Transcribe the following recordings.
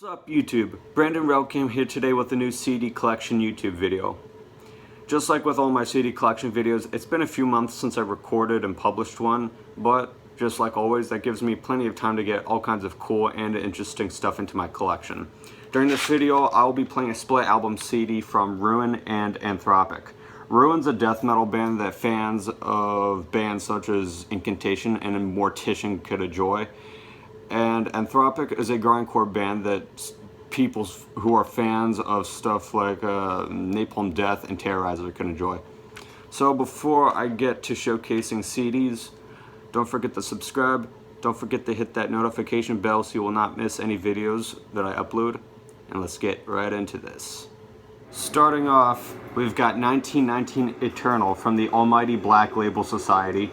What's up YouTube? Brandon Relkam here today with a new CD collection YouTube video. Just like with all my CD collection videos, it's been a few months since I recorded and published one, but just like always, that gives me plenty of time to get all kinds of cool and interesting stuff into my collection. During this video, I'll be playing a split album CD from Ruin and Anthrax. Ruin's a death metal band that fans of bands such as Incantation and Mortician could enjoy. And Anthrax is a grindcore band that people who are fans of stuff like Napalm Death and Terrorizer can enjoy. So before I get to showcasing CDs, don't forget to subscribe, don't forget to hit that notification bell so you will not miss any videos that I upload, and let's get right into this. Starting off, we've got 1919 Eternal from the Almighty Black Label Society.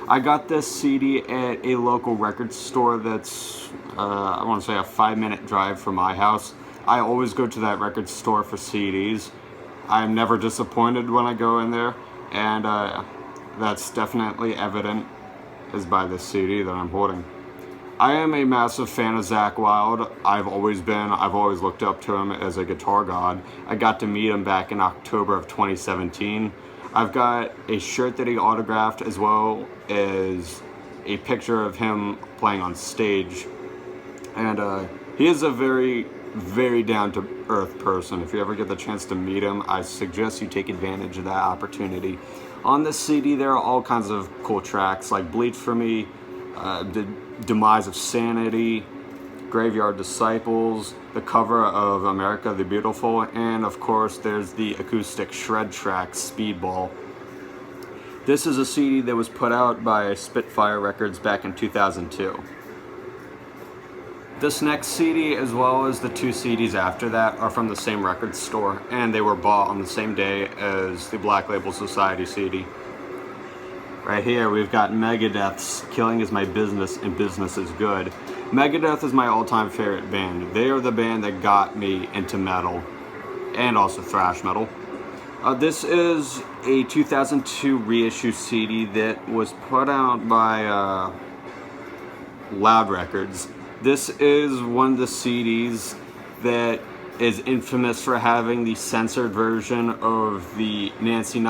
I got this CD at a local record store that's, I want to say a 5-minute drive from my house. I always go to that record store for CDs. I'm never disappointed when I go in there, and that's definitely evident as by this CD that I'm holding. I am a massive fan of Zakk Wylde. I've always looked up to him as a guitar god. I got to meet him back in October of 2017. I've got a shirt that he autographed as well as a picture of him playing on stage. And he is a very, very down-to-earth person. If you ever get the chance to meet him, I suggest you take advantage of that opportunity. On this CD, there are all kinds of cool tracks like Bleach for Me, The Demise of Sanity, Graveyard Disciples, the cover of America the Beautiful, and of course there's the acoustic shred track Speedball. This is a CD that was put out by Spitfire Records back in 2002. This next CD, as well as the two CDs after that, are from the same record store, and they were bought on the same day as the Black Label Society CD. Right here we've got Megadeth's Killing Is My Business and Business Is Good. Megadeth is my all-time favorite band. They are the band that got me into metal, and also thrash metal. This is a 2002 reissue CD that was put out by Loud Records. This is one of the CDs that is infamous for having the censored version of the Nancy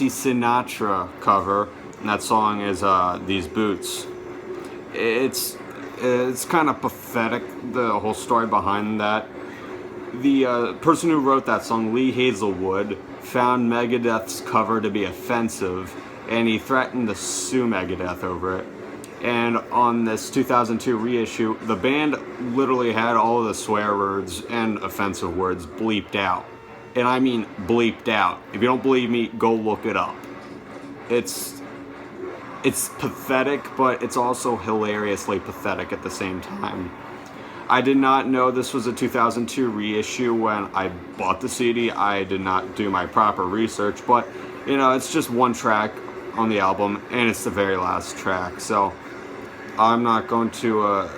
Sinatra cover, and that song is These Boots. It's kind of pathetic, the whole story behind that. The person who wrote that song, Lee Hazelwood, found Megadeth's cover to be offensive, and he threatened to sue Megadeth over it. And on this 2002 reissue, the band literally had all of the swear words and offensive words bleeped out. And I mean bleeped out. If you don't believe me, go look it up. It's pathetic, but it's also hilariously pathetic at the same time. I did not know this was a 2002 reissue when I bought the CD. I did not do my proper research, but you know, it's just one track on the album, and it's the very last track, so I'm not going to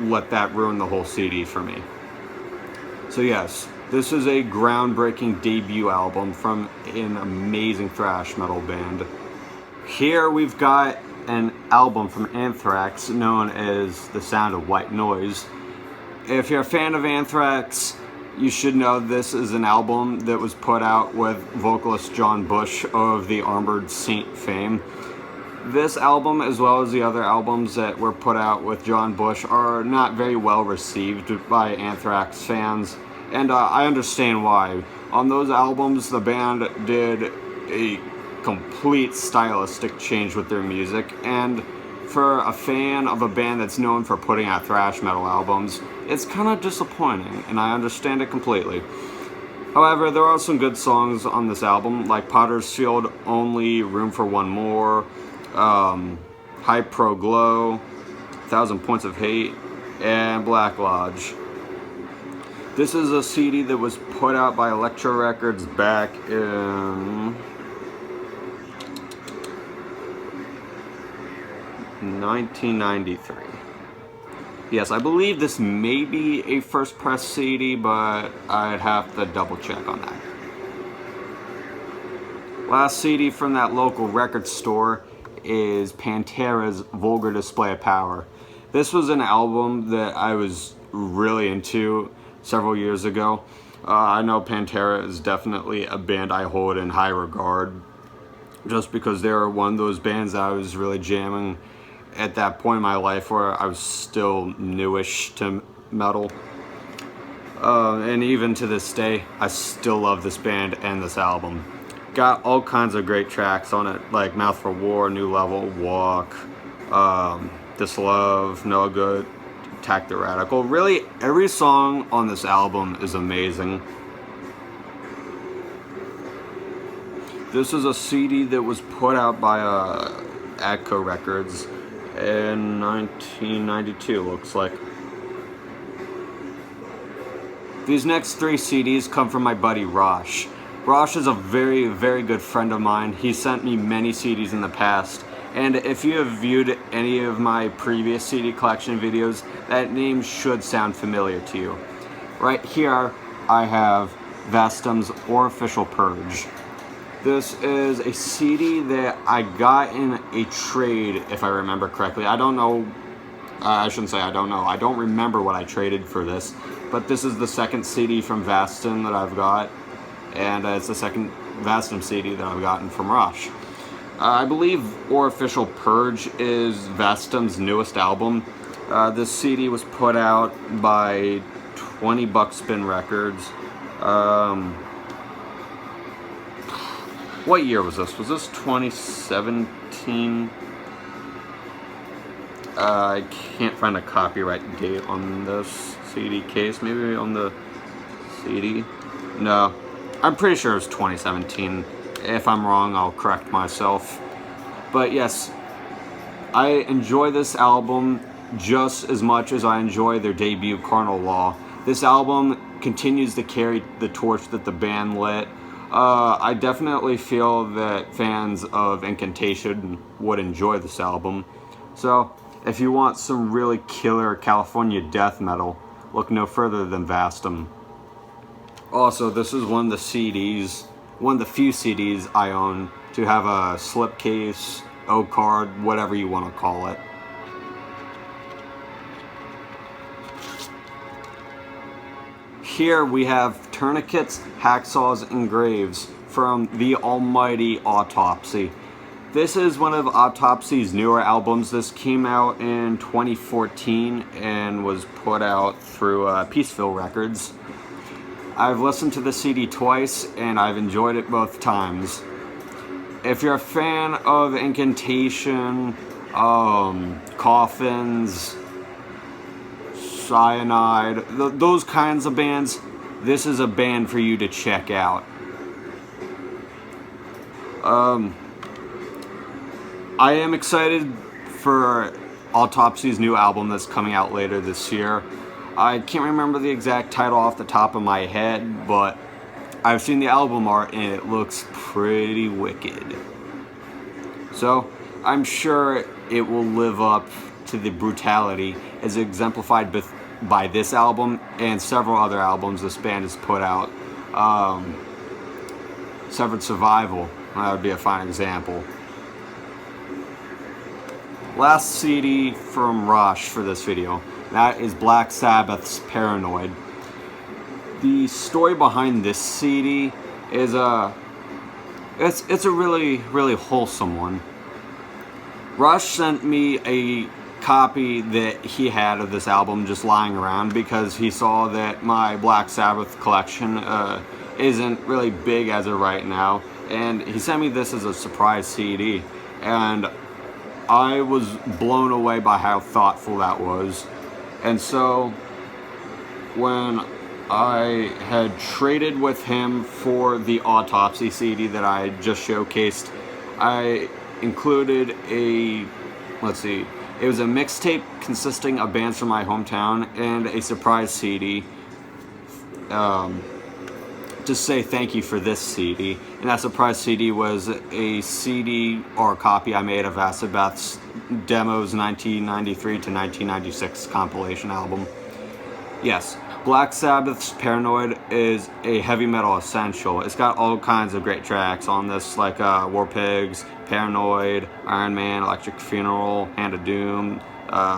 let that ruin the whole CD for me. So yes, this is a groundbreaking debut album from an amazing thrash metal band. Here we've got an album from Anthrax known as The Sound of White Noise. If you're a fan of Anthrax, you should know this is an album that was put out with vocalist John Bush of the Armored Saint fame. This album, as well as the other albums that were put out with John Bush, are not very well received by Anthrax fans, and I understand why. On those albums, the band did a complete stylistic change with their music, and for a fan of a band that's known for putting out thrash metal albums, it's kind of disappointing, and I understand it completely. However, there are some good songs on this album, like Potter's Field Only, Room for One More, High Pro Glow, 1,000 Points of Hate, and Black Lodge. This is a CD that was put out by Elektra Records back in 1993. Yes, I believe this may be a first press CD, but I'd have to double check on that. Last CD from that local record store is Pantera's Vulgar Display of Power. This was an album that I was really into several years ago. I know Pantera is definitely a band I hold in high regard, just because they were one of those bands that I was really jamming at that point in my life where I was still newish to metal. And even to this day, I still love this band and this album. Got all kinds of great tracks on it, like Mouth for War, New Level, Walk, This Love, No Good, Attack the Radical. Really, every song on this album is amazing. This is a CD that was put out by Atco Records in 1992, looks like. These next 3 CDs come from my buddy Rosh. Rosh is a very, very good friend of mine. He sent me many CDs in the past, and if you have viewed any of my previous CD collection videos, that name should sound familiar to you. Right here, I have Vastum's Orificial Purge. This is a CD that I got in a trade, if I remember correctly. I don't know. I shouldn't say I don't know. I don't remember what I traded for this, but this is the second CD from Vastum that I've got, and it's the second Vastum CD that I've gotten from Rush. I believe Orificial Purge is Vastum's newest album. This CD was put out by 20 Buck Spin Records. What year was this? Was this 2017? I can't find a copyright date on this CD case. Maybe on the CD? No. I'm pretty sure it was 2017. If I'm wrong, I'll correct myself. But yes, I enjoy this album just as much as I enjoy their debut, Carnal Law. This album continues to carry the torch that the band lit. I definitely feel that fans of Incantation would enjoy this album. So, if you want some really killer California death metal, look no further than Vastum. Also, this is one of the few CDs I own to have a slipcase, O-card, whatever you want to call it. Here we have Tourniquets, Hacksaws, and Graves from the almighty Autopsy. This is one of Autopsy's newer albums. This came out in 2014 and was put out through Peaceville Records. I've listened to the CD twice and I've enjoyed it both times. If you're a fan of Incantation, Coffins, Cyanide, those kinds of bands, this is a band for you to check out. I am excited for Autopsy's new album that's coming out later this year. I can't remember the exact title off the top of my head, but I've seen the album art and it looks pretty wicked. So I'm sure it will live up to the brutality as exemplified by this album and several other albums this band has put out. Severed Survival, that would be a fine example. Last CD from Rush for this video, that is Black Sabbath's Paranoid. The story behind this CD is it's a really, really wholesome one. Rush sent me a copy that he had of this album just lying around because he saw that my Black Sabbath collection isn't really big as of right now, and he sent me this as a surprise CD, and I was blown away by how thoughtful that was. And so when I had traded with him for the Autopsy CD that I just showcased, I included it was a mixtape consisting of bands from my hometown and a surprise CD to say thank you for this CD. And that surprise CD was a CD or copy I made of Sabbath's Demos 1993 to 1996 compilation album. Yes, Black Sabbath's Paranoid is a heavy metal essential. It's got all kinds of great tracks on this, like War Pigs, Paranoid, Iron Man, Electric Funeral, Hand of Doom,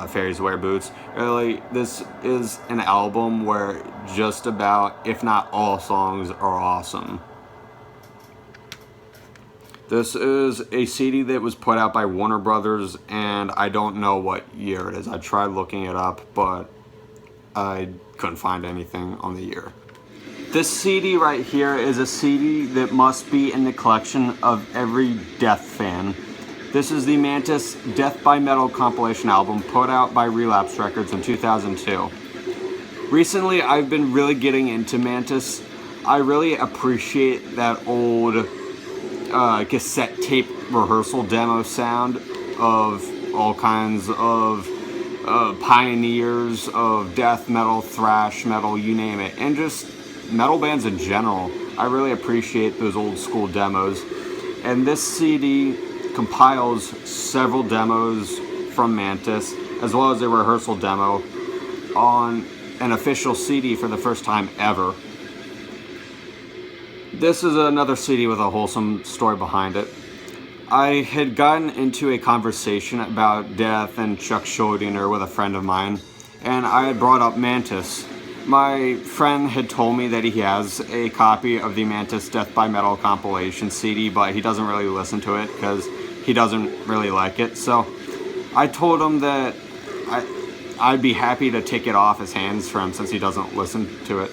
Fairies Wear Boots. Really, this is an album where just about, if not all songs, are awesome. This is a CD that was put out by Warner Brothers, and I don't know what year it is. I tried looking it up, but I couldn't find anything on the year. This CD right here is a CD that must be in the collection of every Death fan. This is the Mantas Death by Metal compilation album put out by Relapse Records in 2002. Recently, I've been really getting into Mantas. I really appreciate that old cassette tape rehearsal demo sound of all kinds of pioneers of death metal, thrash metal, you name it, and just metal bands in general. I really appreciate those old school demos, and this CD compiles several demos from Mantas as well as a rehearsal demo on an official CD for the first time ever. This is another CD with a wholesome story behind it. I had gotten into a conversation about death and Chuck Schrodinger with a friend of mine, and I had brought up Mantas. My friend had told me that he has a copy of the Mantas Death by Metal compilation CD, but he doesn't really listen to it because he doesn't really like it. So I told him that I'd be happy to take it off his hands for him since he doesn't listen to it.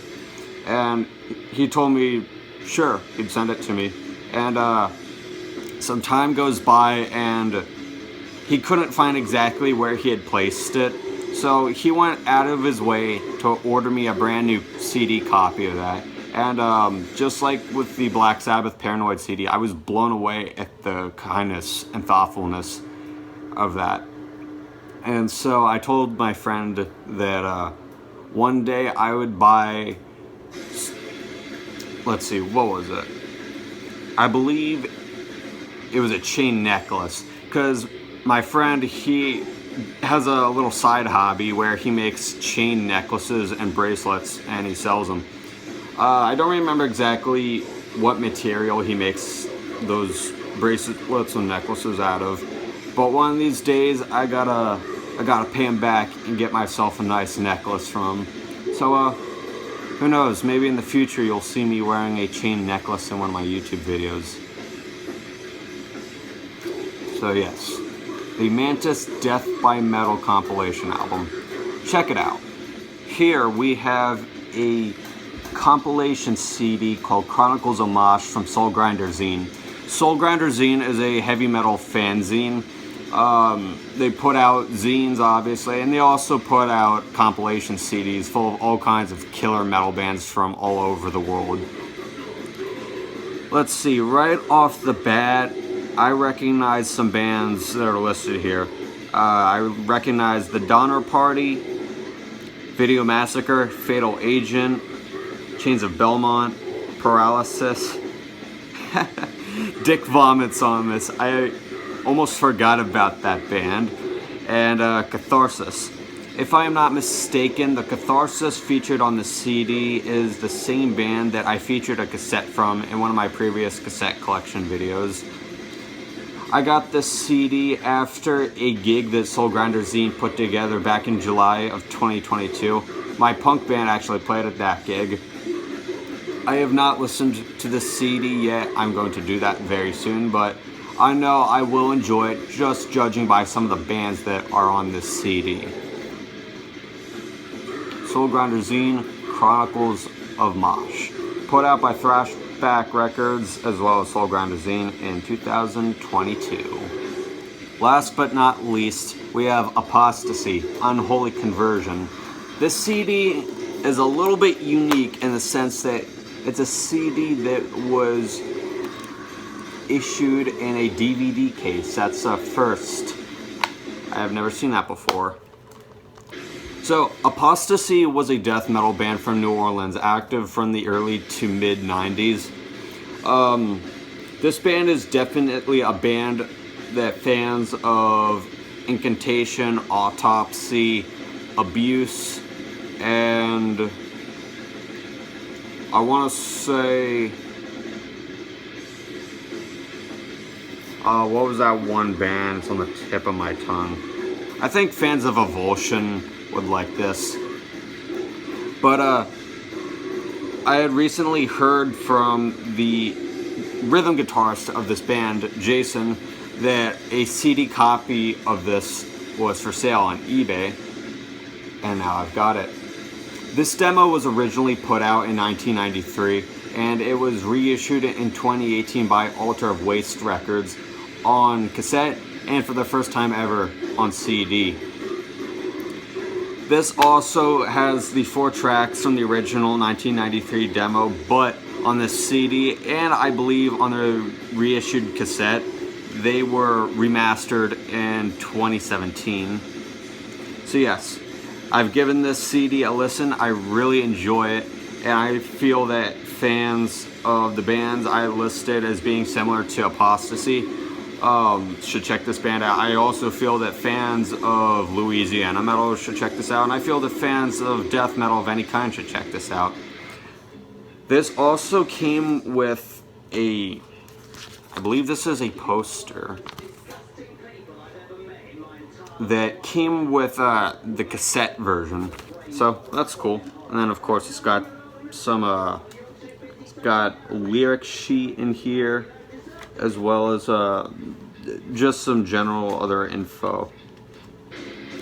And he told me sure, he'd send it to me. And some time goes by and he couldn't find exactly where he had placed it. So he went out of his way to order me a brand new CD copy of that. And just like with the Black Sabbath Paranoid CD, I was blown away at the kindness and thoughtfulness of that. And so I told my friend that one day I would buy, let's see, what was it? I believe it was a chain necklace, because my friend, he has a little side hobby where he makes chain necklaces and bracelets and he sells them. I don't remember exactly what material he makes those bracelets and necklaces out of, but one of these days I gotta pay him back and get myself a nice necklace from him. So who knows, maybe in the future you'll see me wearing a chain necklace in one of my YouTube videos. So yes, the Mantas Death by Metal compilation album. Check it out. Here we have a compilation CD called Chronicles of Mosh from Soulgrinder Zine. Soulgrinder Zine is a heavy metal fanzine. They put out zines, obviously, and they also put out compilation CDs full of all kinds of killer metal bands from all over the world. Let's see, right off the bat, I recognize some bands that are listed here. I recognize The Donner Party, Video Massacre, Fatal Agent, Chains of Belmont, Paralysis. Dick vomits on this. I almost forgot about that band. And Catharsis. If I am not mistaken, the Catharsis featured on the CD is the same band that I featured a cassette from in one of my previous cassette collection videos. I got this CD after a gig that Soulgrinder Zine put together back in July of 2022. My punk band actually played at that gig. I have not listened to the CD yet. I'm going to do that very soon, but I know I will enjoy it just judging by some of the bands that are on this CD. Soulgrinder Zine, Chronicles of Mosh. Put out by Thrashback Records as well as Soulgrinder Zine in 2022. Last but not least, we have Apostasy, Unholy Conversion. This CD is a little bit unique in the sense that it's a CD that was issued in a DVD case. That's a first. I have never seen that before. So, Apostasy was a death metal band from New Orleans, active from the early to mid 90s. This band is definitely a band that fans of Incantation, Autopsy, Abuse, and I want to say, what was that one band? It's on the tip of my tongue. I think fans of Avulsion would like this. But I had recently heard from the rhythm guitarist of this band, Jason, that a CD copy of this was for sale on eBay, and now I've got it. This demo was originally put out in 1993, and it was reissued in 2018 by Altar of Waste Records on cassette, and for the first time ever on CD. This also has the 4 tracks from the original 1993 demo, but on the CD, and I believe on the reissued cassette, they were remastered in 2017. So yes, I've given this CD a listen. I really enjoy it, and I feel that fans of the bands I listed as being similar to Apostasy should check this band out. I also feel that fans of Louisiana metal should check this out, and I feel that fans of death metal of any kind should check this out. This also came with I believe this is a poster that came with the cassette version, so that's cool. And then of course it's got some it's got a lyric sheet in here, as well as just some general other info.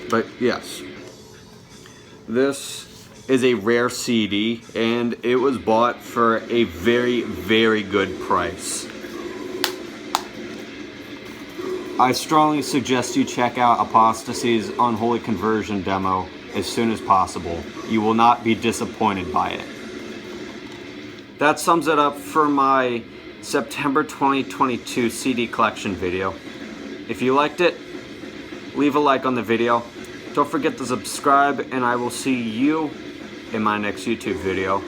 But yes, this is a rare CD, and it was bought for a very, very good price. I strongly suggest you check out Apostasy's Unholy conversion demo as soon as possible. You will not be disappointed by it. That sums it up for my September 2022 CD collection video. If you liked it, leave a like on the video. Don't forget to subscribe, and I will see you in my next YouTube video.